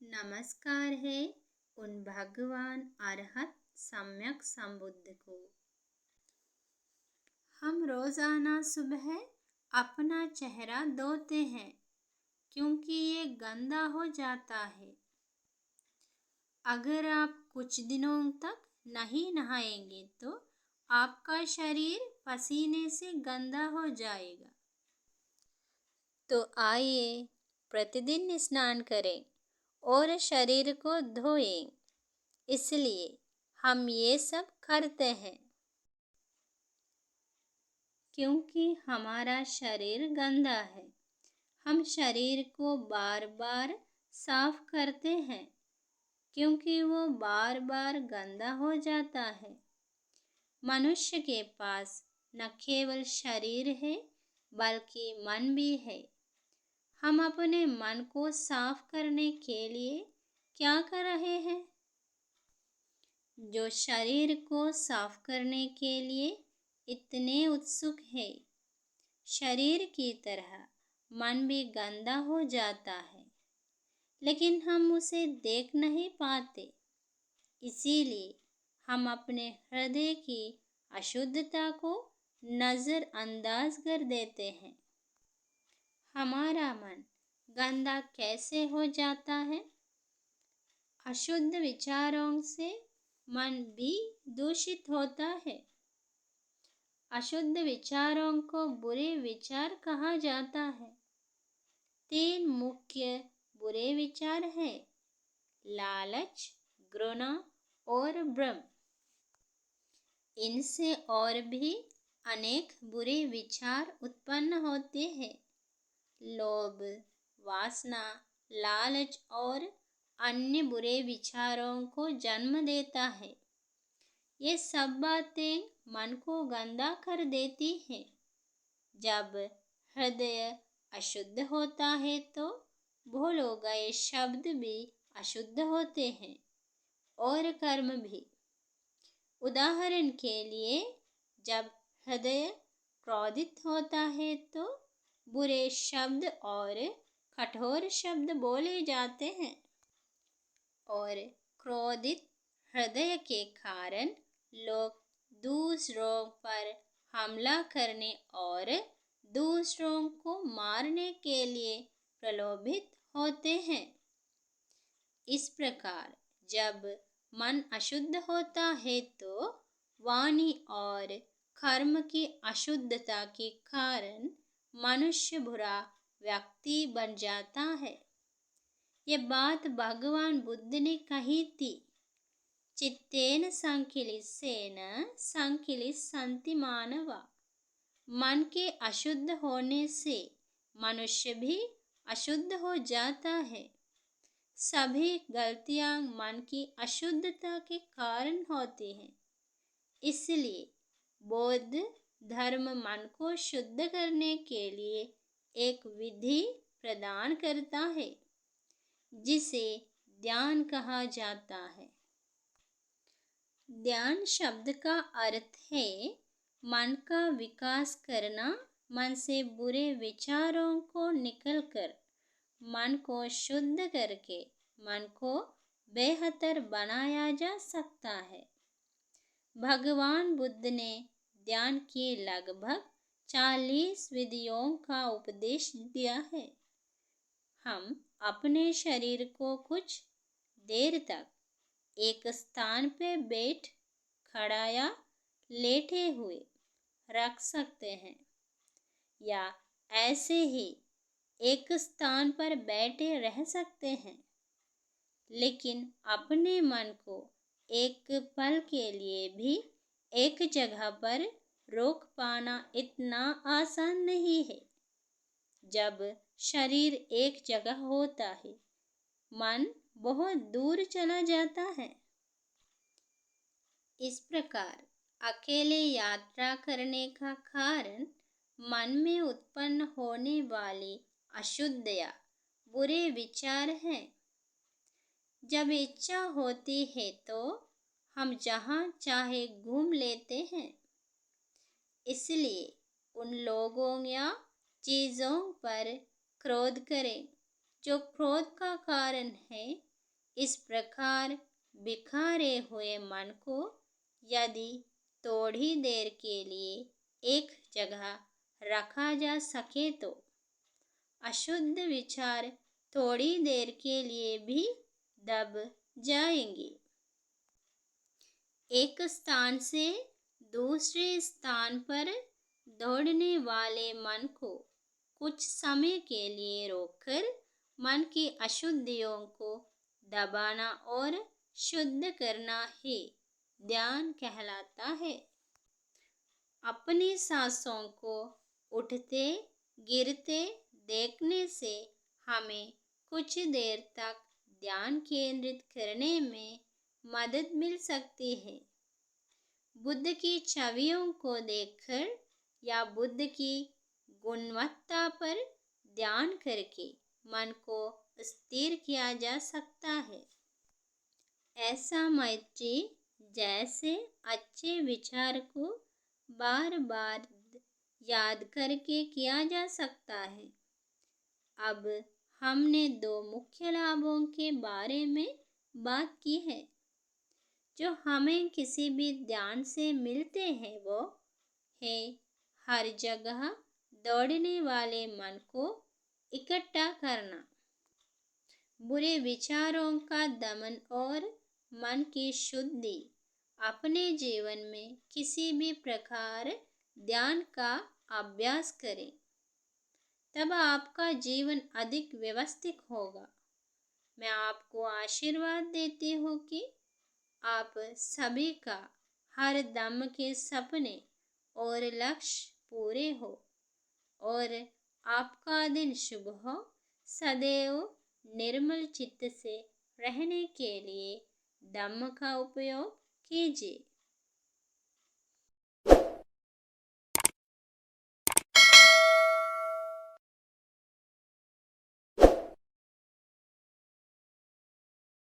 नमस्कार है उन भगवान अरहत सम्यक संबुद्ध को। हम रोजाना सुबह अपना चेहरा धोते हैं क्योंकि ये गंदा हो जाता है। अगर आप कुछ दिनों तक नहीं नहाएंगे तो आपका शरीर पसीने से गंदा हो जाएगा। तो आइए प्रतिदिन स्नान करें और शरीर को धोएं। इसलिए हम ये सब करते हैं क्योंकि हमारा शरीर गंदा है। हम शरीर को बार बार साफ करते हैं क्योंकि वो बार बार गंदा हो जाता है। मनुष्य के पास न केवल शरीर है बल्कि मन भी है। हम अपने मन को साफ करने के लिए क्या कर रहे हैं? जो शरीर को साफ करने के लिए इतने उत्सुक है, शरीर की तरह मन भी गंदा हो जाता है, लेकिन हम उसे देख नहीं पाते। इसीलिए हम अपने हृदय की अशुद्धता को नजरअंदाज कर देते हैं। हमारा मन गंदा कैसे हो जाता है? अशुद्ध विचारों से मन भी दूषित होता है। अशुद्ध विचारों को बुरे विचार कहा जाता है। 3 मुख्य बुरे विचार हैं: लालच, घृणा और भ्रम। इनसे और भी अनेक बुरे विचार उत्पन्न होते हैं। लोभ, वासना, लालच और अन्य बुरे विचारों को जन्म देता है। ये सब बातें मन को गंदा कर देती हैं। जब हृदय अशुद्ध होता है तो बोले गए शब्द भी अशुद्ध होते हैं और कर्म भी। उदाहरण के लिए, जब हृदय क्रोधित होता है तो बुरे शब्द और कठोर शब्द बोले जाते हैं और क्रोधित हृदय के कारण लोग दूसरों पर हमला करने और दूसरों को मारने के लिए प्रलोभित होते हैं। इस प्रकार जब मन अशुद्ध होता है तो वाणी और कर्म की अशुद्धता के कारण मनुष्य बुरा व्यक्ति बन जाता है। ये बात भगवान बुद्ध ने कही थी। चित्तेन संकिलिसेन संकिलिसन्ति मानवा। मन के अशुद्ध होने से मनुष्य भी अशुद्ध हो जाता है। सभी गलतियां मन की अशुद्धता के कारण होती हैं। इसलिए बौद्ध धर्म मन को शुद्ध करने के लिए एक विधि प्रदान करता है जिसे ध्यान कहा जाता है। ध्यान शब्द का अर्थ है मन का विकास करना। मन से बुरे विचारों को निकलकर मन को शुद्ध करके मन को बेहतर बनाया जा सकता है। भगवान बुद्ध ने ध्यान की लगभग 40 विधियों का उपदेश दिया है। हम अपने शरीर को कुछ देर तक एक स्थान पर बैठ, खड़ा या लेटे हुए रख सकते हैं या ऐसे ही एक स्थान पर बैठे रह सकते हैं, लेकिन अपने मन को एक पल के लिए भी एक जगह पर रोक पाना इतना आसान नहीं है। जब शरीर एक जगह होता है, मन बहुत दूर चला जाता है। इस प्रकार अकेले यात्रा करने का कारण मन में उत्पन्न होने वाले अशुद्ध या बुरे विचार हैं। जब इच्छा होती है तो हम जहाँ चाहे घूम लेते हैं। इसलिए उन लोगों या चीज़ों पर क्रोध करें जो क्रोध का कारण है। इस प्रकार बिखारे हुए मन को यदि थोड़ी देर के लिए एक जगह रखा जा सके तो अशुद्ध विचार थोड़ी देर के लिए भी दब जाएंगे। एक स्थान से दूसरे स्थान पर दौड़ने वाले मन को कुछ समय के लिए रोककर मन की अशुद्धियों को दबाना और शुद्ध करना ही ध्यान कहलाता है। अपनी सांसों को उठते गिरते देखने से हमें कुछ देर तक ध्यान केंद्रित करने में मदद मिल सकती है। बुद्ध की छवियों को देखकर या बुद्ध की गुणवत्ता पर ध्यान करके मन को स्थिर किया जा सकता है। ऐसा मैत्री जैसे अच्छे विचार को बार बार याद करके किया जा सकता है। अब हमने दो मुख्य लाभों के बारे में बात की है जो हमें किसी भी ध्यान से मिलते हैं। वो है हर जगह दौड़ने वाले मन को इकट्ठा करना, बुरे विचारों का दमन और मन की शुद्धि। अपने जीवन में किसी भी प्रकार ध्यान का अभ्यास करें, तब आपका जीवन अधिक व्यवस्थित होगा। मैं आपको आशीर्वाद देती हूँ कि आप सभी का हर दम के सपने और लक्ष्य पूरे हो और आपका दिन शुभ हो। सदैव निर्मल चित्त से रहने के लिए धम्म का उपयोग कीजिए।